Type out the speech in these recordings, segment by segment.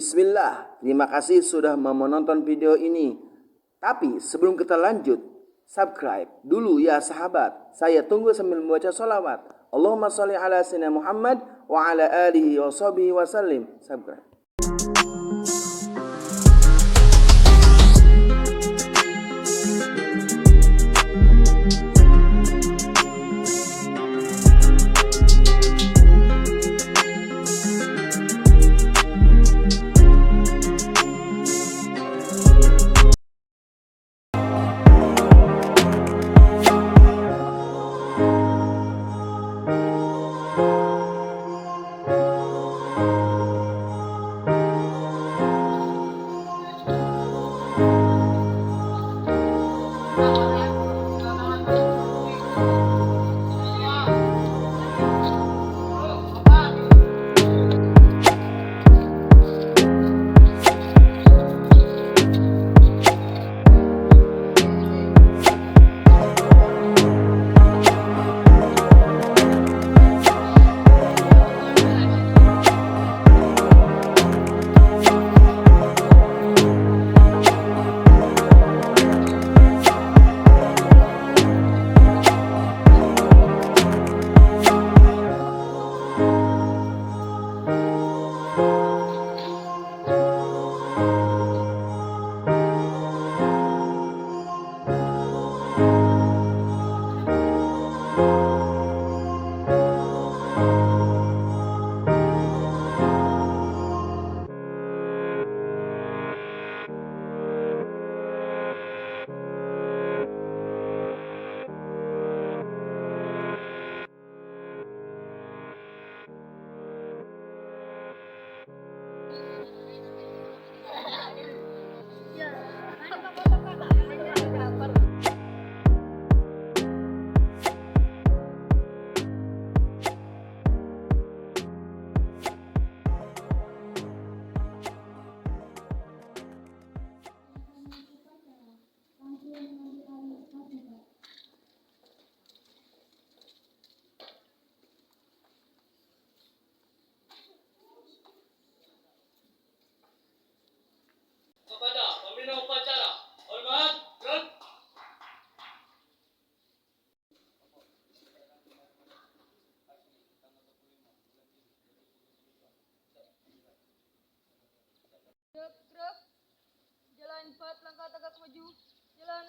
Bismillah, terima kasih sudah mau menonton video ini. Tapi sebelum kita lanjut, subscribe dulu ya sahabat. Saya tunggu sambil membaca sholawat. Allahumma sholli ala sayyidina Muhammad wa ala alihi wa sahbihi wa sallim. Subscribe. Kepada pembina upacara, hormat, gerak. Gerak, jalan 4 langkah tegak maju, jalan.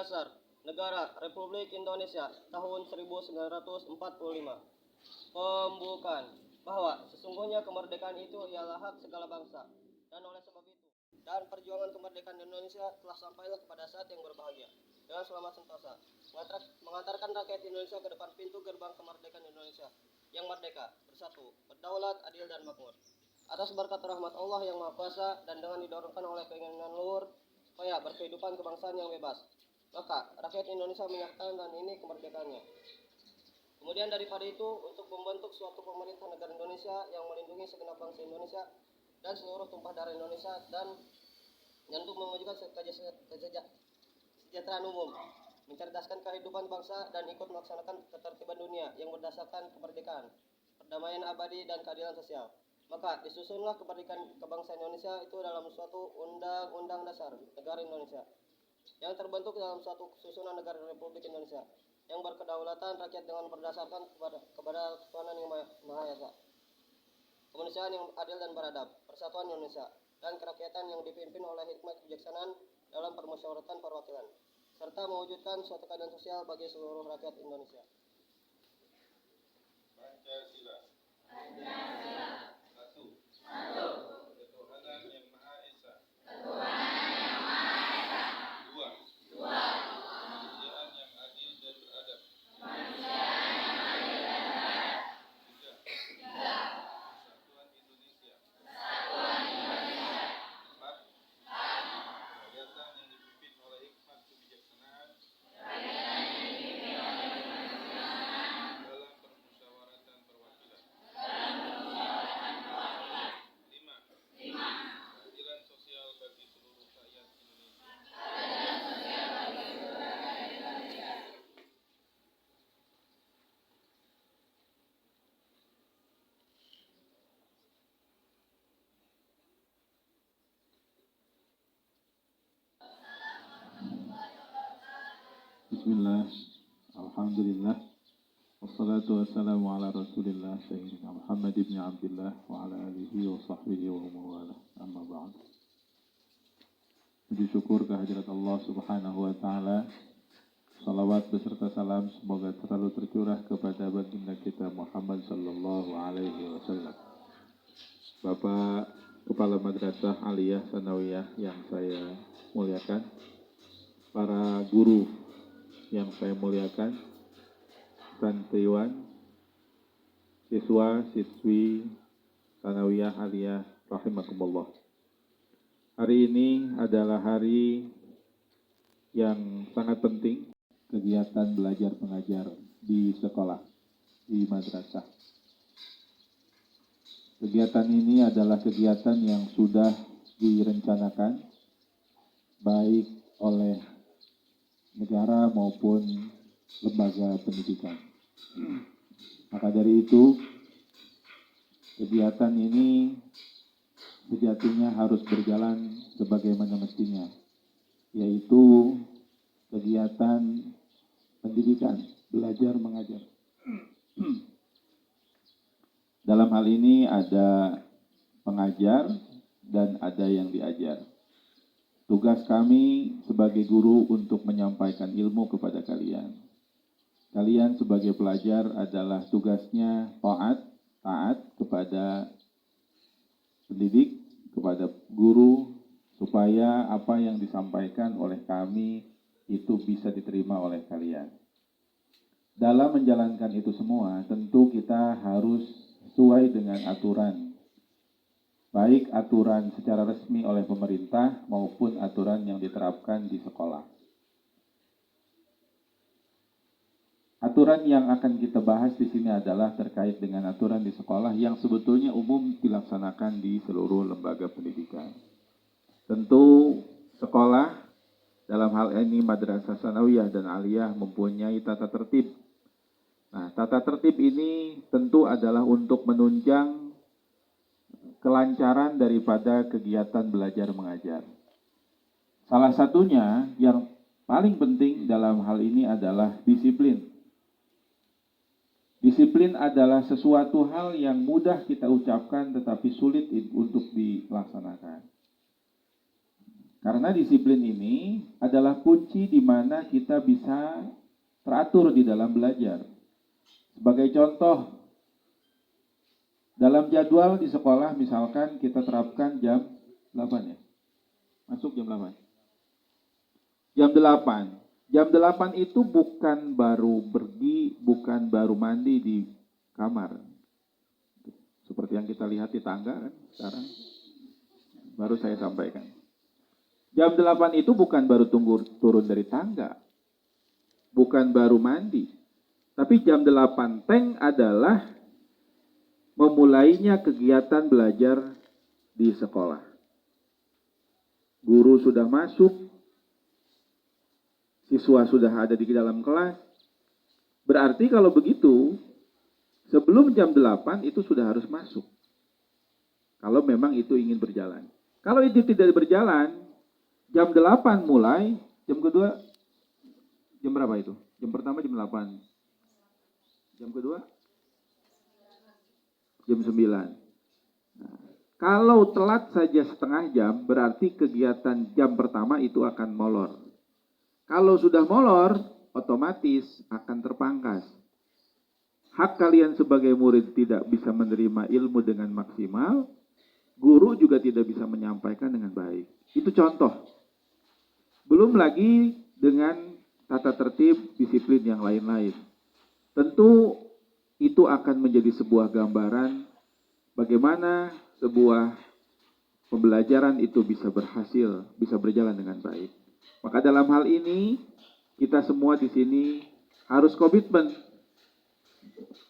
Dasar Negara Republik Indonesia tahun 1945. Pembukaan bahwa sesungguhnya kemerdekaan itu ialah hak segala bangsa, dan oleh sebab itu dan perjuangan kemerdekaan Indonesia telah sampailah kepada saat yang berbahagia dengan selamat sentosa, mengantarkan rakyat Indonesia ke depan pintu gerbang kemerdekaan Indonesia yang merdeka, bersatu, berdaulat, adil dan makmur. Atas berkat rahmat Allah yang Maha Kuasa dan dengan didorongkan oleh keinginan luhur supaya berkehidupan kebangsaan yang bebas, maka rakyat Indonesia menyatakan dan ini kemerdekaannya. Kemudian daripada itu, untuk membentuk suatu pemerintah negara Indonesia yang melindungi segenap bangsa Indonesia dan seluruh tumpah darah Indonesia dan untuk mewujudkan kesejahteraan umum, mencerdaskan kehidupan bangsa dan ikut melaksanakan ketertiban dunia yang berdasarkan kemerdekaan, perdamaian abadi dan keadilan sosial. Maka disusunlah kemerdekaan kebangsaan Indonesia itu dalam suatu undang-undang dasar negara Indonesia yang terbentuk dalam suatu susunan negara Republik Indonesia yang berkedaulatan rakyat dengan berdasarkan kepada ketuhanan yang Maha Esa, kemanusiaan yang adil dan beradab, persatuan Indonesia, dan kerakyatan yang dipimpin oleh hikmat kebijaksanaan dalam permusyawaratan perwakilan, serta mewujudkan suatu keadilan sosial bagi seluruh rakyat Indonesia. Pancasila. Satu. Ketuhanan yang Maha Esa. Dua. Kemanusiaan yang adil dan beradab. Tiga. Persatuan Indonesia. Empat. Kerakyatan yang dipimpin oleh hikmat kebijaksanaan dalam permusyawaratan perwakilan. Lima. Keadilan sosial bagi seluruh rakyat Indonesia. Bismillah, Alhamdulillah, wassalatu wassalamu ala rasulillah Sayyidina Muhammad ibn Abdullah wa ala alihi wa sahbihi wa mawalah, amma ba'd. Puji syukur kehadirat Allah subhanahu wa ta'ala. Salawat beserta salam semoga selalu tercurah kepada baginda kita Muhammad sallallahu alaihi wasallam. Bapak Kepala Madrasah Aliyah Sanawiyah yang saya muliakan, para guru yang saya muliakan, santriwan, siswa, siswi Sanawiyah Aliyah rahimakumullah. Hari ini adalah hari yang sangat penting, kegiatan belajar mengajar di sekolah, di madrasah. Kegiatan ini adalah kegiatan yang sudah direncanakan baik oleh negara maupun lembaga pendidikan. Maka dari itu, kegiatan ini sejatinya harus berjalan sebagaimana mestinya, yaitu kegiatan pendidikan, belajar mengajar. Dalam hal ini ada pengajar dan ada yang diajar. Tugas kami sebagai guru untuk menyampaikan ilmu kepada kalian. Kalian sebagai pelajar adalah tugasnya taat kepada pendidik, kepada guru, supaya apa yang disampaikan oleh kami itu bisa diterima oleh kalian. Dalam menjalankan itu semua, tentu kita harus sesuai dengan aturan, baik aturan secara resmi oleh pemerintah maupun aturan yang diterapkan di sekolah. Aturan yang akan kita bahas di sini adalah terkait dengan aturan di sekolah yang sebetulnya umum dilaksanakan di seluruh lembaga pendidikan. Tentu sekolah, dalam hal ini Madrasah Sanawiyah dan Aliyah, mempunyai tata tertib. Nah, tata tertib ini tentu adalah untuk menunjang kelancaran daripada kegiatan belajar mengajar. Salah satunya yang paling penting dalam hal ini adalah disiplin. Disiplin adalah sesuatu hal yang mudah kita ucapkan tetapi sulit untuk dilaksanakan. Karena disiplin ini adalah kunci di mana kita bisa teratur di dalam belajar. Sebagai contoh, dalam jadwal di sekolah misalkan kita terapkan jam 8 ya. Masuk jam 8. Jam 8. Jam 8 itu bukan baru pergi, bukan baru mandi di kamar. Seperti yang kita lihat di tangga kan sekarang. Baru saya sampaikan. Jam 8 itu bukan baru turun dari tangga. Bukan baru mandi. Tapi jam 8 teng adalah memulainya kegiatan belajar di sekolah. Guru sudah masuk, siswa sudah ada di dalam kelas. Berarti kalau begitu, sebelum jam 8 itu sudah harus masuk. Kalau memang itu ingin berjalan. Kalau itu tidak berjalan, jam 8 mulai, jam kedua, jam berapa itu? Jam pertama jam 8. Jam kedua? Jam 9. Nah, kalau telat saja setengah jam, berarti kegiatan jam pertama itu akan molor. Kalau sudah molor, otomatis akan terpangkas. Hak kalian sebagai murid tidak bisa menerima ilmu dengan maksimal, guru juga tidak bisa menyampaikan dengan baik. Itu contoh. Belum lagi dengan tata tertib, disiplin yang lain-lain. Tentu itu akan menjadi sebuah gambaran bagaimana sebuah pembelajaran itu bisa berhasil, bisa berjalan dengan baik. Maka dalam hal ini, kita semua di sini harus komitmen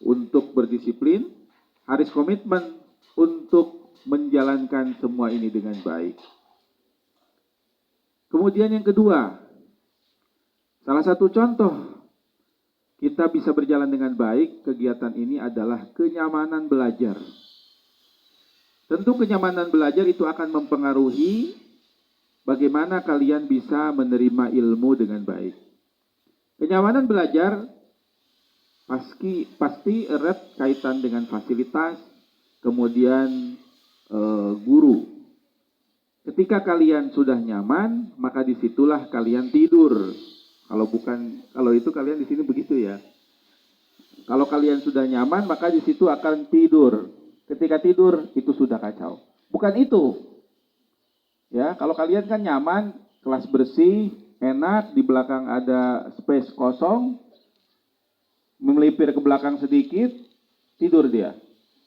untuk berdisiplin, harus komitmen untuk menjalankan semua ini dengan baik. Kemudian yang kedua, salah satu contoh kita bisa berjalan dengan baik, kegiatan ini adalah kenyamanan belajar. Tentu kenyamanan belajar itu akan mempengaruhi bagaimana kalian bisa menerima ilmu dengan baik. Kenyamanan belajar pasti erat kaitan dengan fasilitas, kemudian guru. Ketika kalian sudah nyaman, maka disitulah kalian tidur. Kalau itu kalian di sini begitu ya. Kalau kalian sudah nyaman, maka di situ akan tidur. Ketika tidur itu sudah kacau. Bukan itu. Ya, kalau kalian kan nyaman, kelas bersih, enak, di belakang ada space kosong, melipir ke belakang sedikit, tidur dia.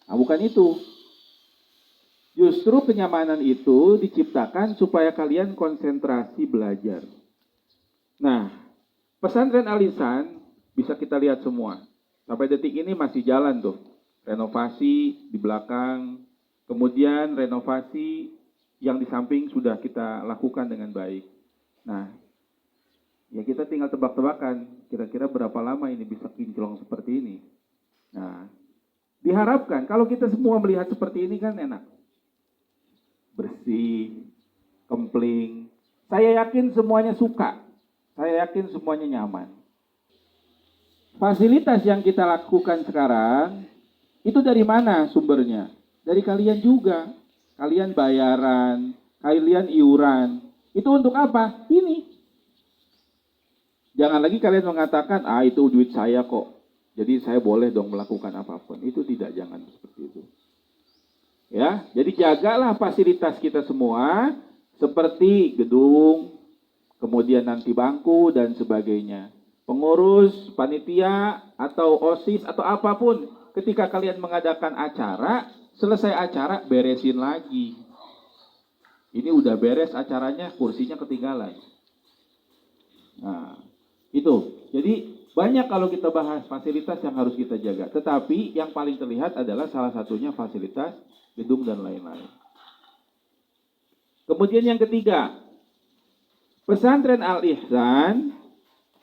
Nah, bukan itu. Justru kenyamanan itu diciptakan supaya kalian konsentrasi belajar. Nah, pesantren Al-Ihsan bisa kita lihat semua. Sampai detik ini masih jalan tuh. Renovasi di belakang, kemudian renovasi yang di samping sudah kita lakukan dengan baik. Nah, ya kita tinggal tebak-tebakan kira-kira berapa lama ini bisa kinclong seperti ini. Nah, diharapkan kalau kita semua melihat seperti ini kan enak. Bersih, kempling. Saya yakin semuanya suka. Saya yakin semuanya nyaman. Fasilitas yang kita lakukan sekarang, itu dari mana sumbernya? Dari kalian juga. Kalian bayaran, kalian iuran. Itu untuk apa? Ini. Jangan lagi kalian mengatakan, itu duit saya kok. Jadi saya boleh dong melakukan apapun. Itu tidak, jangan seperti itu. Ya, jadi jagalah fasilitas kita semua, seperti gedung, kemudian nanti bangku dan sebagainya. Pengurus, panitia, atau OSIS, atau apapun. Ketika kalian mengadakan acara, selesai acara, beresin lagi. Ini udah beres acaranya, kursinya ketinggalan. Nah, itu. Jadi, banyak kalau kita bahas fasilitas yang harus kita jaga. Tetapi, yang paling terlihat adalah salah satunya fasilitas, gedung, dan lain-lain. Kemudian yang ketiga, pesantren Al-Ihsan,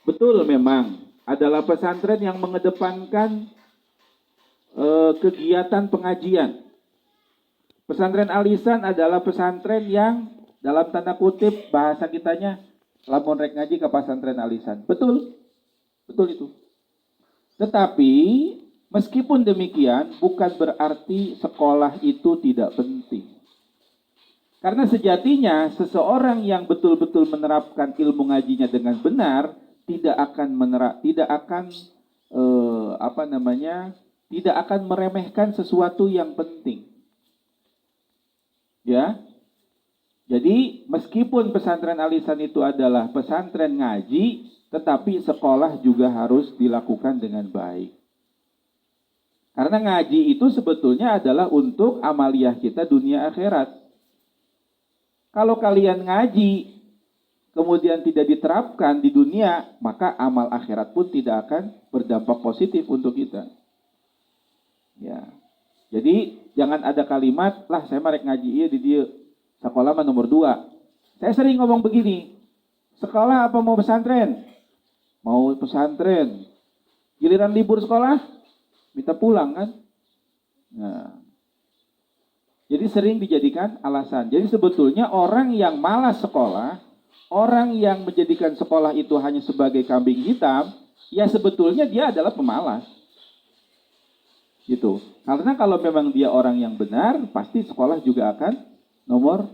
betul memang, adalah pesantren yang mengedepankan kegiatan pengajian. Pesantren Al-Ihsan adalah pesantren yang dalam tanda kutip bahasa kitanya lamun rek ngaji ke pesantren Al-Ihsan. Betul. Betul itu. Tetapi meskipun demikian bukan berarti sekolah itu tidak penting. Karena sejatinya seseorang yang betul-betul menerapkan ilmu ngajinya dengan benar tidak akan tidak akan meremehkan sesuatu yang penting. Ya. Jadi meskipun pesantren Al-Ihsan itu adalah pesantren ngaji, tetapi sekolah juga harus dilakukan dengan baik. Karena ngaji itu sebetulnya adalah untuk amaliyah kita dunia akhirat. Kalau kalian ngaji, kemudian tidak diterapkan di dunia, maka amal akhirat pun tidak akan berdampak positif untuk kita. Ya. Jadi jangan ada kalimat, lah saya marek ngaji iya di dia. Sekolah mah nomor 2. Saya sering ngomong begini, sekolah apa mau pesantren? Mau pesantren. Giliran libur sekolah, minta pulang kan? Nah. Jadi sering dijadikan alasan. Jadi sebetulnya orang yang malas sekolah, orang yang menjadikan sekolah itu hanya sebagai kambing hitam, ya sebetulnya dia adalah pemalas. Gitu. Karena kalau memang dia orang yang benar, pasti sekolah juga akan nomor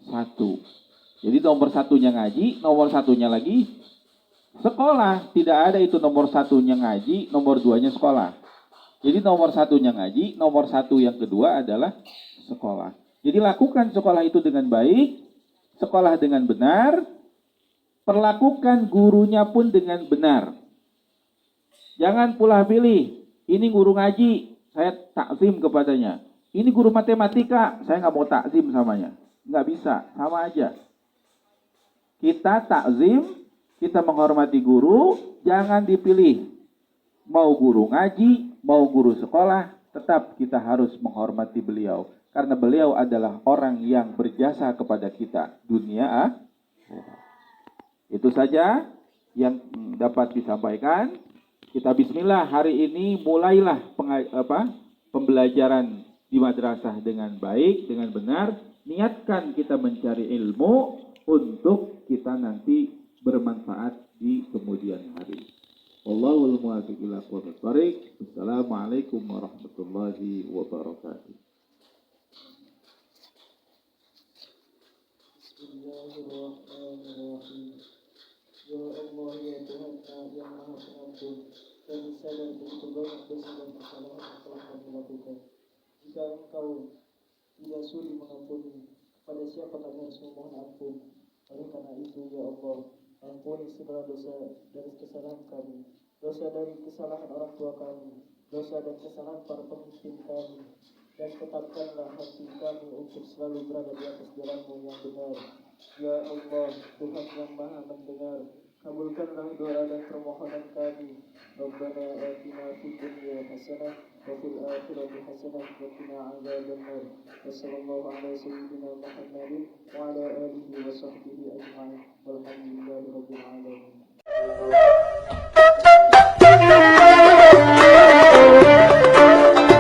1. Jadi nomor 1-nya ngaji, nomor 1-nya lagi sekolah. Tidak ada itu nomor 1-nya ngaji, nomor 2-nya sekolah. Jadi nomor 1-nya ngaji, nomor 1 yang kedua adalah sekolah. Jadi lakukan sekolah itu dengan baik, sekolah dengan benar, perlakukan gurunya pun dengan benar. Jangan pula pilih, ini guru ngaji, saya takzim kepadanya. Ini guru matematika, saya nggak mau takzim samanya. Nggak bisa, sama aja. Kita takzim, kita menghormati guru, jangan dipilih. Mau guru ngaji, mau guru sekolah, tetap kita harus menghormati beliau. Karena beliau adalah orang yang berjasa kepada kita. Dunia itu saja yang dapat disampaikan. Kita bismillah, hari ini mulailah pembelajaran di madrasah dengan baik, dengan benar. Niatkan kita mencari ilmu untuk kita nanti bermanfaat di kemudian hari. Wallahul muwaffiq ila aqwamit thoriq. Assalamualaikum warahmatullahi wabarakatuh. Bismillahirrahmanirrahim. Ya Allah, ya Tuhan yang Maha Pengampun, kami sadar begitu banyak dosa dan kesalahan yang telah kami lakukan. Jika Engkau tidak sudi mengampuni, kepada siapa kami harus memohon ampun? Oleh karena itu, ya Allah, ampuni segala dosa dari kesalahan kami, dosa dari kesalahan orang tua kami, dosa dan kesalahan para pemimpin kami, dan tetapkanlah hati kami untuk selalu berada di atas jalan-Mu yang benar. Ya Allah, Tuhan yang Maha Mendengar, kabulkanlah doa dan permohonan kami. Rabbana atina fid dunya hasanah wa fil akhirati hasanah wa qina adzabannar. Wassallallahu ala sayyidina Muhammadin wa ala alihi wa sahbihi ajma'in. Walhamdulillahi rabbil alamin.